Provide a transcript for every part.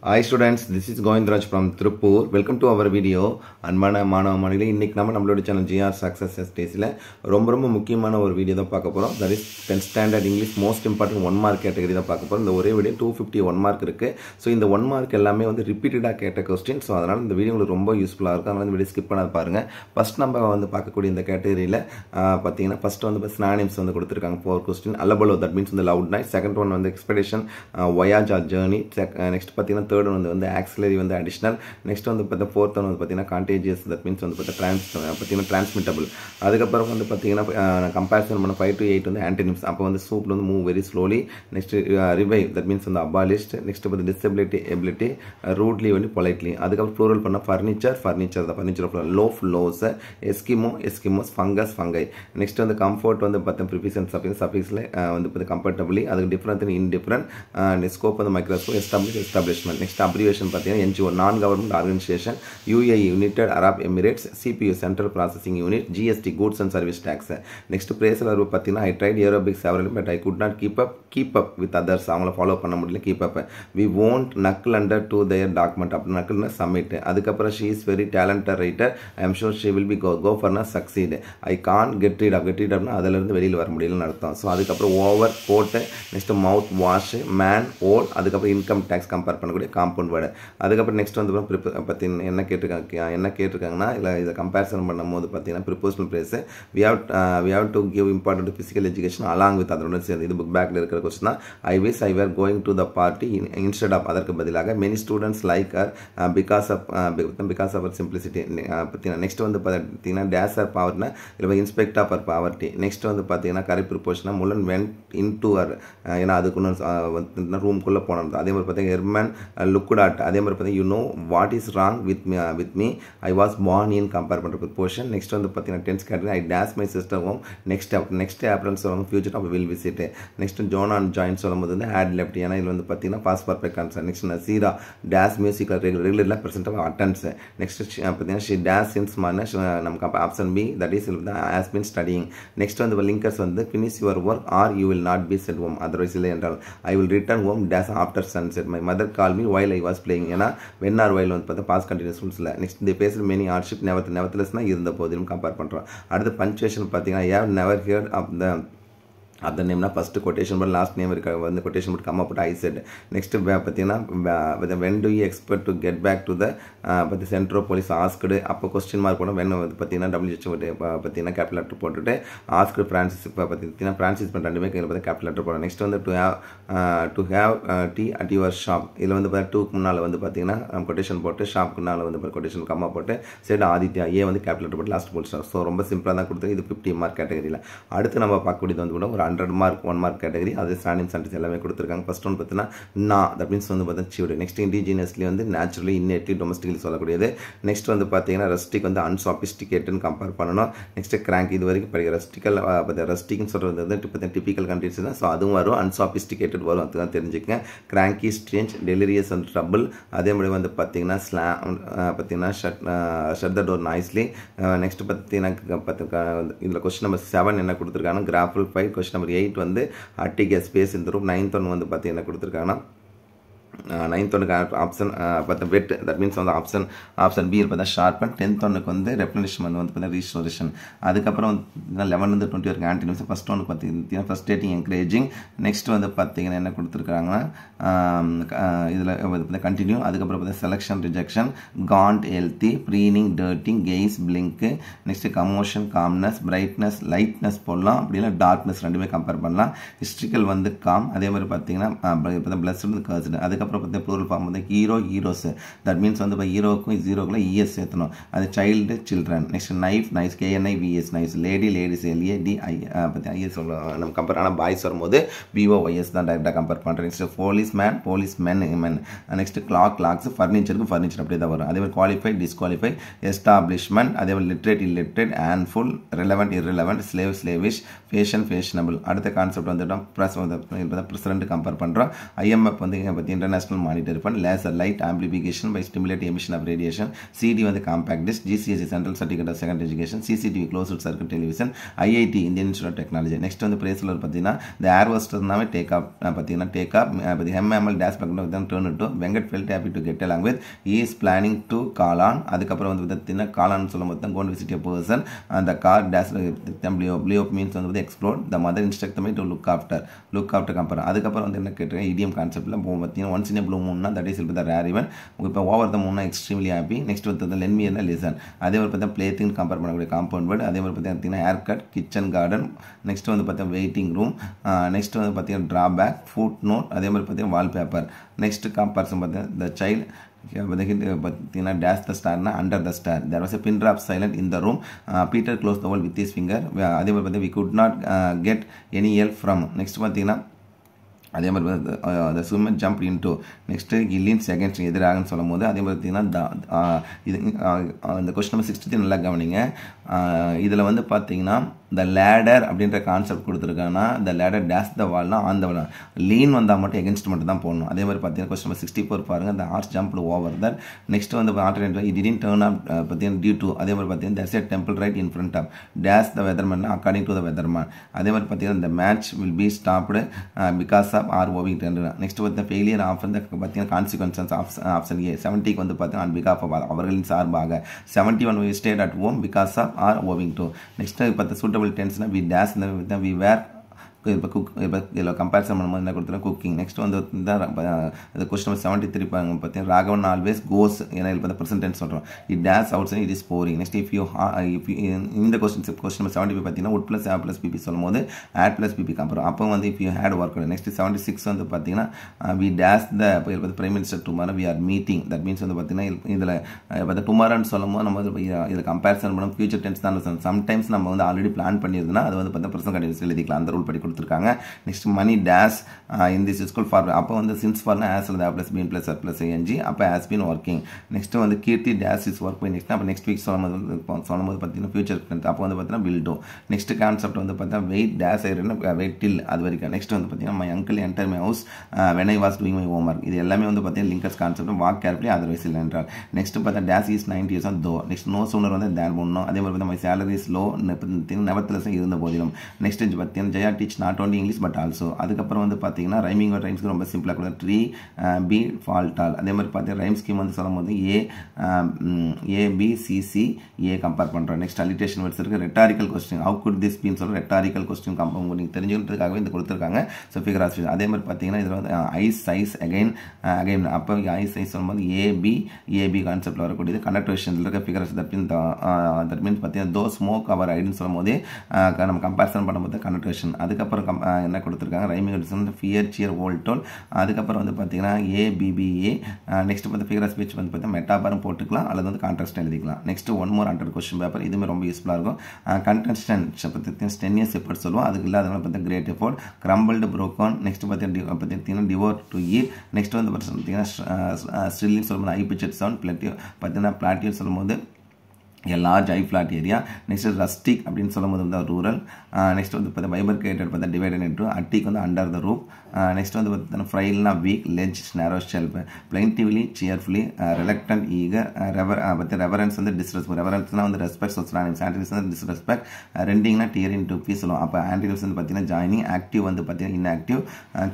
Hi students, this is Govindraj from Tirupur. Welcome to our video. அன்பான மாணவ மாணவிகளே, இன்னைக்கு நம்மளோட சேனல் GR Success Daysல ரொம்ப முக்கியமான ஒரு வீடியோ தான் பார்க்க போறோம். That is 10th standard English most important 1 mark category தான் பார்க்க போறோம். இந்த ஒரே வீடியோ 251 mark இருக்கு. சோ இந்த 1 mark எல்லாமே வந்து ரிப்பீட்டடா கேட்ட क्वेश्चन. சோ அதனால இந்த வீடியோ உங்களுக்கு ரொம்ப யூஸ்ஃபுல்லா இருக்கும். அதனால இந்த வீடியோ ஸ்கிப் பண்ணாத பாருங்க. ஃபர்ஸ்ட் நம்ம வந்து பார்க்கக்கூடிய இந்த கேட்டகரியில பாத்தீங்கன்னா ஃபர்ஸ்ட் வந்து synonyms வந்து கொடுத்திருக்காங்க 4 question. Allabalo, that means the loud night. Second one வந்து expedition, voyage or journey. Next பாத்தீங்கன்னா third one வந்து auxiliary வந்து additional. Next வந்து பார்த்தா fourth one வந்து பார்த்தீங்கன்னா contagious, that means வந்து பார்த்தீங்கன்னா transmittable. அதுக்கு அப்புறம் வந்து பார்த்தீங்கன்னா comparison பண்ண 5 to 8 வந்து antonyms. அப்ப வந்து soup வந்து move very slowly. Next revive, that means வந்து abolished. Next வந்து disability, ability, rudely வந்து politely. அதுக்கு அப்புறம் plural பண்ண furniture the furniture of loaf, loaves, eskimo, eskimos, fungus, fungi. Next வந்து comfort வந்து பார்த்தா preposition suffixல வந்து பார்த்தா comfortably. அதுக்கு different and indifferent. Scope வந்து microscope, establishment. Next abbreviation பார்த்தீங்கன்னா NGO, non government organization, UAE United Arab Emirates, CPU Central Processing Unit, GST Goods and Service Tax. Next phrasal verb பார்த்தீங்கன்னா I tried aerobics several but I could not keep up with others. அவங்கள follow பண்ண முடியல, keep up. We won't knuckle under to their document. அப்ப knuckle submit. அதுக்கு அப்புறம் she is very talented writer. I am sure she will be go for na succeed. I can't get rid of னா அதில இருந்து வெளியில வர முடியலன்னு அர்த்தம். சோ அதுக்கு அப்புறம் over coat, next mouth wash, man old, அதுக்கு அப்புறம் income tax கம்பேர் பண்ணக்கூடிய காம்பவுண்ட் வேர்ட். அதுக்கு அப்புறம் நெக்ஸ்ட் வந்து பார்த்தீங்கன்னா என்ன கேட்டிருக்காங்கன்னா இத கம்பேரிசன் பண்ணும்போது பார்த்தீங்கன்னா ப்ரிப்போசனல் phrase we have to give important to physical education along with அதோட சேர்ந்து இது புக் பேக்ல இருக்கிற क्वेश्चन தான். I wish I were going to the party instead of அதற்கு பதிலாக many students like her because of her simplicity. பார்த்தீங்கன்னா next வந்து பார்த்தீங்கன்னா dash her poverty இல்ல inspect of her poverty. Next வந்து பார்த்தீங்கன்னா கரெக்ட் ப்ரிப்போஷனா முலன் went into her, ஏன்னா அதுக்கு ரூம்குள்ள போனது. அதே மாதிரி பார்த்தீங்கன்னா Herman looked at, அதே மாதிரி பார்த்தீங்கன்னா you know what is wrong with me, I was born in compare பண்ற ப்ரிப்போஷன். நெக்ஸ்ட் வந்து பார்த்தீங்கன்னா tense category I dash my sister home next April சொல்லுவாங்க future of will visit. Next John and Join சொல்லும்போது வந்து had left, ஏன்னா இது வந்து பார்த்தீங்கன்னா past perfect answer. Next Nasira dash music regular percent of attendance. Next பார்த்தீங்கன்னா she dash since morning, நமக்கு option B, that is has been studying. Next வந்து linkers வந்து finish your work or you will not be sent home, otherwise இல்லை என்றால் I will return home dash after sunset. My mother called me while I was playing, ஏன்னா when or while வந்து பார்த்தா past continuous tense. Next இந்த பேசுற many hardship neverthelessனா இருந்த போதிலும் compare பண்றோம். அடுத்து பஞ்சுவேஷன் பார்த்தீங்கன்னா I have never heard of the name na first quotation but last name வந்து quotation but come up with I said. next பார்த்தீங்கன்னா when do you expect to get back to the but the central police asked, அப்ப question mark போடும். when வந்து பார்த்தீங்கன்னா WHO பார்த்தீங்கன்னா capital letter போட்டுட்டு asked Francis பார்த்தீங்கன்னா Francis பண்ண ரெண்டுமே கையில பார்த்தா capital letter போடும். next வந்து to have tea at your shop, இதுல வந்து to முன்னால வந்து பார்த்தீங்கன்னா quotation போட்டு shop முன்னால வந்து quotation come up போட்டு said ஆதித்யா, A வந்து capital letter போட்டு last full stop. so ரொம்ப சிம்பிளா தான் கொடுத்து இது 50 mark கேட்டகரியில. அடுத்து நம்ம பார்க்கக்கூடியது வந்து கூட ஒரு 100 mark 1 mark category. அது synonyms sentence எல்லாமே கொடுத்திருக்காங்க. ஃபர்ஸ்ட் ஒன் பார்த்தீங்கன்னா na, that means வந்து பார்த்தா chewed. நெக்ஸ்ட் indigenously வந்து naturally, innately, domestically சொல்லக்கூடியது. நெக்ஸ்ட் வந்து பார்த்தீங்கன்னா rustic வந்து unsophisticated கம்பேர் பண்ணணும். நெக்ஸ்ட் crank, இது வரைக்கும் படிக்கிற rustical rustic னு சொல்றது வந்து பார்த்தா typical countries தான். சோ அதுவும் வரும், unsophisticated வரும், அதுதான் தெரிஞ்சுக்கங்க. cranky, strange, delirious and trouble. அதே மாதிரி வந்து பார்த்தீங்கன்னா slam பார்த்தீங்கன்னா shut the door nicely. Next பார்த்தீங்கன்னா இதுல क्वेश्चन நம்பர் 7 என்ன கொடுத்திருக்காங்க, grapple fight. क्वेश्चन நம்பர் 8 வந்து அட்டிக் ஸ்பேஸ் இந்த ரூம். 9th ஒன் வந்து பார்த்தீங்கன்னா என்ன கொடுத்திருக்காங்கன்னா 9th ஒன்னுக்கு ஆப்ஷன் பார்த்தா வெட், தட் மீன்ஸ் வந்து ஆப்ஷன் பி பார்த்தா ஷார்பன். 10th ஒன்னுக்கு வந்து ரெப்ளனிஷ்மென்ட் வந்து பார்த்தா ரீஸ்டோரேஷன். அதுக்கப்புறம் 11 இருந்து 20 வரைக்கும் ஆன்டினிம்ஸ். ஃபர்ஸ்ட் ஒன்னுக்கு பார்த்தீங்கன்னா ஃப்ரஸ்ட்ரேட்டிங், என்கரேஜிங். நெக்ஸ்ட் வந்து பார்த்தீங்கன்னா என்ன கொடுத்துருக்காங்கன்னா இதில் வந்து கண்டினியூ. அதுக்கப்புறம் பார்த்தா selection, rejection, can't, healthy, preening, darting, case, blink. Next commotion, calmness, brightness, lightness போடலாம். அப்படின்னா டார்க்னஸ் ரெண்டுமே கம்பேர் பண்ணலாம். ஹிஸ்ட்ரிக்கல் வந்து காம். அதே மாதிரி பார்த்தீங்கன்னா பிளஸ்ட் வந்து கர்ஸ்டு. அதுக்கப்புறம் பார்த்தா ப்ளூரல் ஃபார்ம் வந்து ஹீரோ, ஹீரோஸ். தட் மீன்ஸ் வந்து ஹீரோக்கும் ஜீரோக்குள்ள இஎஸ் சேர்த்தணும். அது child, children. Next knife, knives, KNIVS knives. Lady, ladies, LADI பற்றி ஐஎஸ் நம்ம கம்பேர். ஆனால் பாய்ஸ் வரும்போது BOYS தான் டைரெக்டாக கம்பேர் பண்ணுறேன். Next police man, police men. Next clock, clocks. ஃபர்னிச்சருக்கு ஃபர்னிச்சர் அப்படியே தான் வரும். அதே மாதிரி குவாலிஃபை, டிஸ்குவாலிஃபை, எஸ்டாப்ளிஷ்மெண்ட். அதே மாதிரி literate, illiterate, handful, relevant, irrelevant, slave, slavish, fashion, fashionable. அடுத்த கான்செப்ட் வந்துட்டோம் பிரசிடென்ட் கம்பேர் பண்ணுறோம். IMF வந்து பார்த்தீங்கன்னா international monetary fund. Laser light amplification by stimulate emission of radiation. CD வந்து compact disc. GCSE central certificate of secondary education. CCTV closed circuit television. IIT Indian institute of technology. Next வந்து பிரைஸ்ல பார்த்தீங்கன்னா இந்த air ஹோஸ்டர்னாவே take off பார்த்தீங்கன்னா take off MML dash back turn to Venkat felt happy to get along with is planning to call on. அதுக்கப்புறம் வந்து பார்த்தீங்கன்னா call on சொல்லும் போது கோன் விசிட் எ பர்சன் அந்த கார் டேஷ் ப்ளியோப் மீன்ஸ் வந்து explore the mother instruct me to look after compare. அதுக்கப்புறம் வந்து என்ன கேட்டிருக்கேன் இடியம் கான்செப்ட்டில் பார்த்தீங்கன்னா ஒன்ஸ் இன் ப்ளூ மூன்னா that is the rare even. இப்போ ஓவர் த மூன்னா எக்ஸ்ட்ரீம்லி ஹாப்பி. நெக்ஸ்ட் வந்து லென் மீ என்ன லிசன். அதே மாதிரி பார்த்தா பிளே திங் கம்பேர் பண்ணக்கூடிய காம்பவுண்ட் வேர்டு. அதே மாதிரி பார்த்தீங்கன்னா hair cut kitchen garden. Next வந்து பார்த்தீங்கன்னா வெயிட்டிங் ரூம். நெக்ஸ்ட் வந்து பார்த்தீங்கன்னா ட்ராபேக் ஃபுட் நோட். அதே மாதிரி பார்த்தீங்கன்னா வால்பேப்பர். நெக்ஸ்ட் கம்பேரிசன் பார்த்தீங்கன்னா த சைல்டு பார்த்தீங்கன்னா டேஷ் த ஸ்டார்னா under the star. There was a pin drop silent in the room. Peter close the wall with his finger. அதே மாதிரி பார்த்தீங்கன்னா we could not get any help from. நெக்ஸ்ட் பார்த்தீங்கன்னா அதே மாதிரி the swimmer jump into. Next கில்லின்ஸ் against எதிராகன்னு சொல்லும் போது அதே மாதிரி பார்த்தீங்கன்னா இது இந்த கொஸ்டின் நம்பர் 63 நல்லா கவனிங்க. இதில் வந்து பார்த்தீங்கன்னா த லேடர் அப்படின்ற கான்செப்ட் கொடுத்துருக்காங்கன்னா த லேடர் டேஷ் த வால்னா ஆன் த வால். லீன் வந்தால் மட்டும் எகென்ஸ்ட் மட்டும் தான் போடணும். அதே மாதிரி பார்த்தீங்கன்னா கொஸ்டின் நம்பர் 64 பாருங்கள் the horse jump over that. Next வந்து alternative it didn't turn off பார்த்தீங்கன்னா டியூ டு. அதே மாதிரி பார்த்தீங்கன்னா that's a temple right in front of dash the weatherman according to the weatherman. அதே மாதிரி பார்த்தீங்கன்னா இந்த match will be stopped because of or owing tender. Next வந்து failure of வந்து பார்த்தீங்கன்னா கான்சிக்வன்சஸ் ஆப்ஷன் ஏ. 70க்கு வந்து பார்த்தீங்கன்னா ஆன் பிகாஃப் ஆஃப் அவர்களின் சார்பாக. 71 state at home because of or owing to. Next பார்த்தா சூட்டபிள் டென்ஸ்னா வி டேஷ் வி வேர். இப்போ இதில் கம்பேரிசன் பண்ணும்போது என்ன கொடுத்துருக்கோம் குக்கிங். நெக்ஸ்ட் வந்து இந்த கொஸ்டின் நம்பர் 73 பார்த்தீங்கன்னா ராகவன் ஆல்வேஸ் கோஸ். ஏன்னா இப்போ ப்ரெசென்ட் டென்ஸ் சொல்கிறோம். It dash outside it is boring. Next if you இந்த கொஸ்டின் நம்பர் 75 பார்த்தீங்கன்னா would plus ah plus PP சொல்லும் போது ஆட் ப்ளஸ் பிபி அப்புறம் அப்போ வந்து if you had work. Next 76 வந்து பார்த்தீங்கன்னா we dash the prime minister tomorrow we are meeting. That means வந்து பார்த்தீங்கன்னா இதில் பார்த்தா டுமாரோன்னு சொல்லும் போது நம்ம இதில் கம்பேரிசன் பண்ணோம் ஃபியூச்சர் டென்ஸ் தான். சம்டைம்ஸ் நம்ம வந்து ஆல்ரெடி பிளான் பண்ணியிருந்தோம்னா அது வந்து பார்த்தா ப்ரெசென்ட் கண்டினியூஸ் எழுதிக்கலாம். அந்த ரூல் படி கொடுத்துருக்காங்க. Next Mani dash in this school for. அப்போ வந்து சின்ஸ் ஃபார்னா ஆஸ் இல்லை plus been plus are plus ing. அப்போ ஹேஸ் பீன் ஒர்க்கிங். நெக்ஸ்ட் வந்து Keerthi dash is work by. Next அப்போ நெக்ஸ்ட் வீக் சொல்லும்போது பார்த்தீங்கன்னா ஃபியூச்சர் அப்போ வந்து பார்த்தீங்கன்னா வில் டூ. நெக்ஸ்ட் கான்செப்ட் வந்து பார்த்தீங்கன்னா வெயிட் டேஷ் ஆயிருன்னா வெயிட் டில் அது வரைக்கும். நெக்ஸ்ட் வந்து பார்த்தீங்கன்னா my uncle enter my house when I was doing my home work. இது எல்லாமே வந்து பார்த்தீங்கன்னா linkers concept. Walk carefully otherwise இல்லை என்றால். நெக்ஸ்ட் பார்த்தா டேஷ் இஸ் 90 years தோ. நெக்ஸ்ட் நோ சூனர் வந்து தேர் ஒன்றும். அதே மாதிரி my salary is low nevertheless இருந்த போதிலும். நெக்ஸ்ட் பார்த்தீங்கன்னா Jaya teach not only English but also. அதுக்கப்புறம் வந்து பார்த்தீங்கன்னா ரைமிங் ரைம்ஸ்க்கு ரொம்ப சிம்பிளாக கூட ட்ரீ பி ஃபால்ட் ஆல். அதே மாதிரி பார்த்தீங்கன்னா ரைம் ஸ்கீம் வந்து சொல்லும் போது ABCC A கம்பேர் பண்ணுறோம். நெக்ஸ்ட் அலிட்டேஷன் வேர்ட்ஸ் இருக்குது. Rhetorical question how good this been சொல்கிற ரெட்டாரிக்கல் கொஸ்டின் கம்பேர் நீங்கள் தெரிஞ்சுக்கிறதுக்காகவே இந்த கொடுத்துருக்காங்க. ஸோ ஃபிகர் ஆஃப் அதே மாதிரி பார்த்தீங்கன்னா இதில் வந்து ஐஸ் சைஸ் அகைன் அப்போ ஐஸ் சைஸ் சொல்லும்போது AB கான்செப்டில் வரக்கூடியது. கனெக்டேஷனில் இருக்க ஃபிகர்ஸ் தட் மீன்ஸ் பார்த்தீங்கன்னா தோ ஸ்மோக் அவர் ஐடின்னு சொல்லும் போதே நம்ம கம்பேரிசன் பண்ணும்போது கனெக்டேஷன். அதுக்கப்புறம் என்ன கொடுத்துருக்காங்க ரைமிங் ஃபியர் சியர் வோல்டோல். அதுக்கப்புறம் வந்து பார்த்தீங்கன்னா ABBA. நெக்ஸ்ட் வந்து ஃபிகர் ஆஃப் ஸ்பீச் வந்து பார்த்தீங்கன்னா மெட்டாபாரும் போட்டுக்கலாம் அல்லது வந்து கான்ட்ராஸ்ட் எழுதிக்கலாம். Next one more 100 question paper. இதுவுமே ரொம்ப யூஸ்ஃபுல்லாக இருக்கும். கண்டெஸ்டன்ட் பற்றி 10 years எஃபர்ட் சொல்லுவோம். அதுக்கு இல்லாதனால பார்த்தீங்கன்னா great effort crumbled broken. Next பார்த்தீங்கன்னா டிவோர் டு ஈட். நெக்ஸ்ட் வந்து பார்த்தீங்கன்னா ஸ்ட்ரில்லிங் சொல்லும்போது ஐ பிச்சர் சவுண்ட் பார்த்தீங்கன்னா பிளாட்டியூர் சொல்லும்போது a large high flat area. Next is rustic அப்படின்னு சொல்லும்போது வந்து rural. நெக்ஸ்ட் வந்து பார்த்தா பைபர்கேட்டட் பார்த்தா டிவைடட் இன்டு. அட்டிக் வந்து அண்டர் த ரூப். நெக்ஸ்ட் வந்து பார்த்தீங்கன்னா ஃப்ரைல்னா weak ledge narrow shelf. Plaintively cheerfully reluctant eager பற்றி ரெவரன்ஸ் வந்து டிஸ்ரெஸ்பெக்ட். ரெவரன்ஸ்னா வந்து ரெஸ்பெக்ட் சொன்னாங்க. ஆன்டினிம்ஸ் வந்து டிஸ்ரெஸ்பெக்ட். ரெண்டிங்னா டியர் இன் டு பீஸ் சொல்லுவோம். அப்போ ஆன்டினிம்ஸ் வந்து பார்த்தீங்கன்னா ஜாயினிங். ஆக்டிவ் வந்து பார்த்தீங்கன்னா இன்ஆக்டிவ்.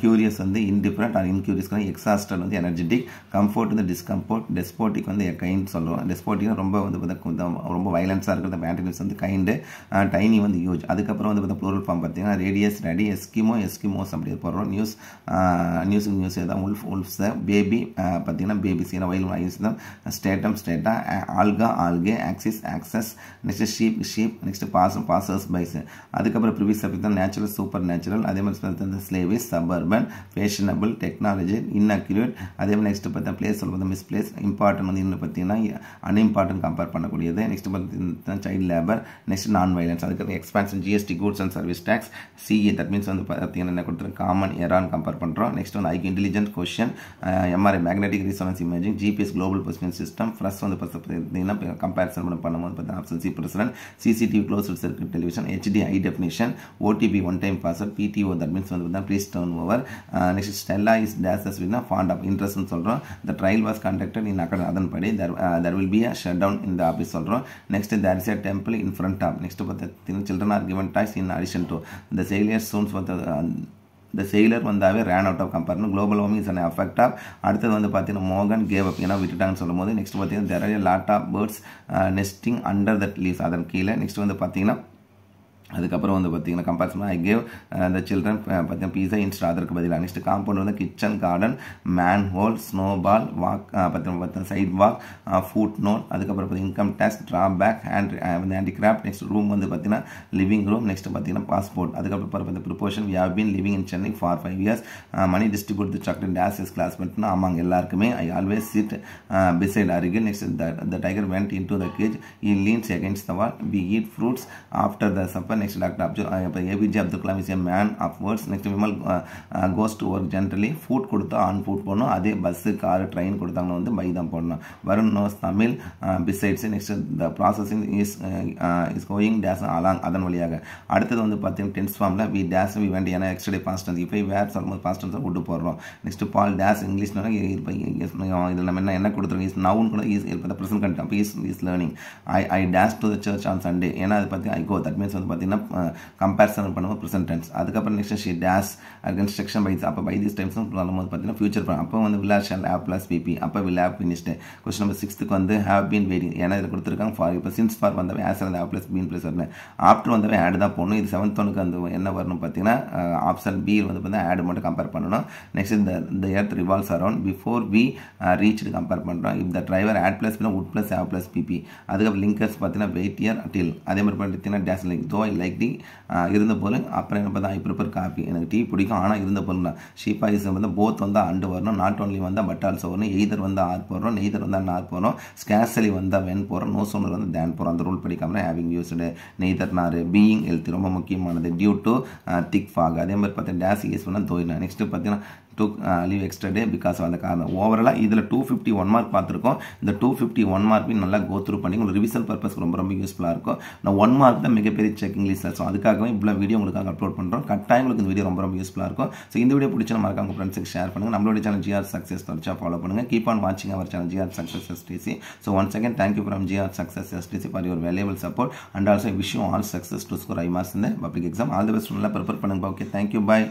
கியூரியஸ் வந்து இன்டிஃபரண்ட் ஆர் இன்கியூரியஸ்க்கு எக்ஸாஸ்டட் வந்து எனர்ஜெட்டிக். கம்ஃபோர்ட் வந்து டிஸ்கம்ஃபோர்ட். டெஸ்போட்டிக் வந்து கைண்ட் சொல்லுவோம். டெஸ்போட்டிக் ரொம்ப வந்து பார்த்தா ரொம்ப வயலன்ஸாக இருக்கிறது. ஆன்டினிம்ஸ் வந்து கைண்டு. டைனி வந்து யூஜ். அதுக்கப்புறம் வந்து பார்த்தா ப்ளூரல் ஃபார்ம் பார்த்தீங்கன்னா ரேடியஸ் ரெடி. எஸ்கிமோஸ் அப்படி போடுறோம். நியூஸ் ஏதாவது உல்ஃப்ஸ். பேபி பார்த்தீங்கன்னா பேபிஸ் ஏன்னா வயல் ஐஸ் தான். ஸ்டேட்டா. ஆல்கே access. Next sheep. Next passers by. அதுக்கப்புறம் ப்ரிவியஸ் பார்த்தீங்கன்னா நேச்சுரல் சூப்பர் நேச்சுரல். அதே மாதிரி பார்த்தீங்கன்னா slavish suburban fashionable technology inaccurate. அதே மாதிரி நெக்ஸ்ட் பார்த்தா பிளேஸ் சொல்லும்போது மிஸ் பிளேஸ். இம்பார்ட்டன்ட் வந்து இன்னும் பார்த்தீங்கன்னா அன்இம்பார்ட்டன்ட் கம்பேர் பண்ணக்கூடியது. next child labor, next non-violence. அதுக்கு expansion GST goods and service tax, CA that means வந்து பார்த்தீங்கன்னா என்ன கொடுத்துருக்கு common era கம்பேர் பண்ணுறோம். நெக்ஸ்ட் வந்து IQ intelligent question, MRI magnetic resonance imaging, GPS global positioning system, first வந்து பார்த்தீங்கன்னா கம்பேரிசன் பண்ணும்போது பார்த்தீங்கன்னா option C president, CCTV closed circuit television, HD high definition, OTP one time password, PTO that means வந்து பார்த்தீங்கன்னா please turn over. Next Stella is dashes with fond of interest னு சொல்றோம். The trial was conducted in அதன்படி there will be a shutdown in the office சொல்றோம். Next there is a temple in front of. Next பார்த்தீங்கன்னா children are given toys in addition to the sailors soon for the sailor வந்தாவே ran out of comparison. Global warming is an effect of. அடுத்தது வந்து பார்த்தீங்கன்னா மோகன் gave up ஏன்னா விட்டுட்டாங்கன்னு சொல்லும்போது next பார்த்தீங்கன்னா there are a lot of birds nesting under that leaves அதன் கீழே. நெக்ஸ்ட் வந்து பார்த்தீங்கன்னா அதுக்கப்புறம் வந்து பார்த்தீங்கன்னா கம்பேரிசன் ஐ கேவ் அந்த சில்ட்ரன் பார்த்தீங்கன்னா பீஸா இன்ஸ்ட் அதற்கு பதிலாக. நெக்ஸ்ட் காம்பவுண்ட் வந்து kitchen garden, manhole, snowball, walk பார்த்தீங்கன்னா சைட் வாக், ஃபுட் நோட், அதுக்கப்புறம் பார்த்தீங்கன்னா income tax, drawback, handicraft. Next room வந்து பார்த்தீங்கன்னா லிவிங் ரூம். நெக்ஸ்ட் பார்த்தீங்கன்னா பாஸ்போர்ட். அதுக்கப்புறம் பார்த்தீங்கன்னா preposition we have been living in Chennai for 5 years. Mani distribute the chocolate டேஸ் his கிளாஸ்மேட்னா ஆமாங்க எல்லாருக்குமே. ஐ ஆல்வேஸ் சிட் பிசைட் அருகில். Next the tiger went into the cage, he leans against the wall, we eat fruits after the supper. Next Dr. APJ Abdul Kalam is a man of words. Next Vimal goes to work generally. Food கொடுத்தா on food போடணும். அதே bus car train கொடுத்தாங்கன்னா வந்து by தான் போடணும். Varun knows Tamil besides. Next the processing is going days along அதன் வழியாக. அடுத்தது வந்து பார்த்தீங்கன்னா டென்ஸ் ஃபார்மில் வி டேஸ் வி வேண்ட் ஏன்னா எக்ஸ்ட்ரா டே பாஸ்ட் டென்ஸ். இப்போ வேர் சொல்லும்போது பாஸ்ட் டென்ஸ் விட்டு போடுறோம். நெக்ஸ்ட் பால் டேஸ் இங்கிலீஷ்னா இதில் நம்ம என்ன கொடுத்துருக்கோம் இஸ் நவுன் கூட இஸ் இப்போ ப்ரெசன்ட் கண்ட் அப்போ is learning. I days to the church on Sunday ஏன்னா அது பார்த்தீங்கன்னா ஐ கோ தட் மீன்ஸ் வந்து பார்த்தீங்கன்னா கம்பேரிசன் பண்ணுவோம் ப்ரெசென்ட் டென்ஸ். அதுக்கப்புறம் next she does construction by அப்போ பை திஸ் டைம்ஸ் சொல்லும்போது பார்த்தீங்கன்னா ஃபியூச்சர் அப்போ வந்து will shall have plus PP அப்போ will have finished. Question number 6க்கு வந்து ஹேவ் பீன் வெயிட்டிங் ஏன்னா இதில் கொடுத்துருக்காங்க ஃபார். இப்போ சின்ஸ் ஃபார் வந்தவே has have plus been plus வரணும். ஆஃப்டர் வந்தவே ஆட் தான் போடணும். இது 7th ஒனுக்கு அந்த என்ன வரணும் பார்த்தீங்கன்னா ஆப்ஷன் பி வந்து பார்த்தீங்கன்னா ஆட் மட்டும் கம்பேர் பண்ணணும். நெக்ஸ்ட் இந்த earth revolves around before we reached compare பண்ணுறோம். If the driver had plus would plus have plus PP. அதுக்கப்புறம் லிங்கர்ஸ் பார்த்தீங்கன்னா வெயிட் இயர் டில் அதே மாதிரி பார்த்தீங்கன்னா டேஸ் லைக் தோ ஐ லைக் டி இருந்த போல. அப்புறம் என்ன பார்த்தா ஐ ப்ரிப்பர் காஃபி எனக்கு டீ பிடிக்கும் ஆனால் இருந்த போல தான். ஷீப்பா இஸ் வந்து போத் வந்து அண்டு வரணும். நாட் ஓன்லி வந்தால் பட் ஆல்சோ வரணும். எய்தர் வந்து ஆர் போடுறோம், நெய்தர் வந்து ஆர் போடுறோம். ஸ்கேர்சலி வந்தால் வென் போகிறோம், நோ சோனர் வந்து தேன் போகிறோம். அந்த ரூல் படிக்காமல் having used. Neither nor being health ரொம்ப முக்கியமானது. Due to thick fog. அதே மாதிரி பார்த்தீங்கன்னா டேஸ் யூஸ் பண்ணால் தோயினா. நெக்ஸ்ட் பார்த்தீங்கன்னா to leave extra day because அந்த காரணம். ஓவராலாக இதில் 251 மார்க் பார்த்துருக்கோம். இந்த 251 மார்க்கையும் நல்லா கோ த்ரூ பண்ணி உங்களுக்கு ரிவிஷன் பர்பஸ்க்கு ரொம்ப ரொம்ப யூஸ்ஃபுல்லாக இருக்கும். நான் 1 மார்க் தான் மிகப்பெரிய செக்கிங் லிஸ்ட். ஸோ அதுக்காகவே இவ்வளோ வீடியோ உங்களுக்காக அப்லோட் பண்ணுறோம். கட்டாயம் உங்களுக்கு இந்த வீடியோ ரொம்ப ரொம்ப யூஸ்ஃபுல்லாக இருக்கும். ஸோ இந்த வீடியோ பிடிச்ச மறக்காம உங்கள் ஃப்ரெண்ட்ஸுக்கு ஷேர் பண்ணுங்கள். நம்மளோட சேனல் GR Success தொடர்ச்சியாக ஃபாலோ பண்ணுங்கள். கீப் ஆன் வாட்சிங் our channel GR Success STC. So once again thank you from GR Success STC for your valuable support and also wish you all success to score high marks இந்த public exam. All the best நல்லா prepare பண்ணுங்க. Okay thank you பாய்.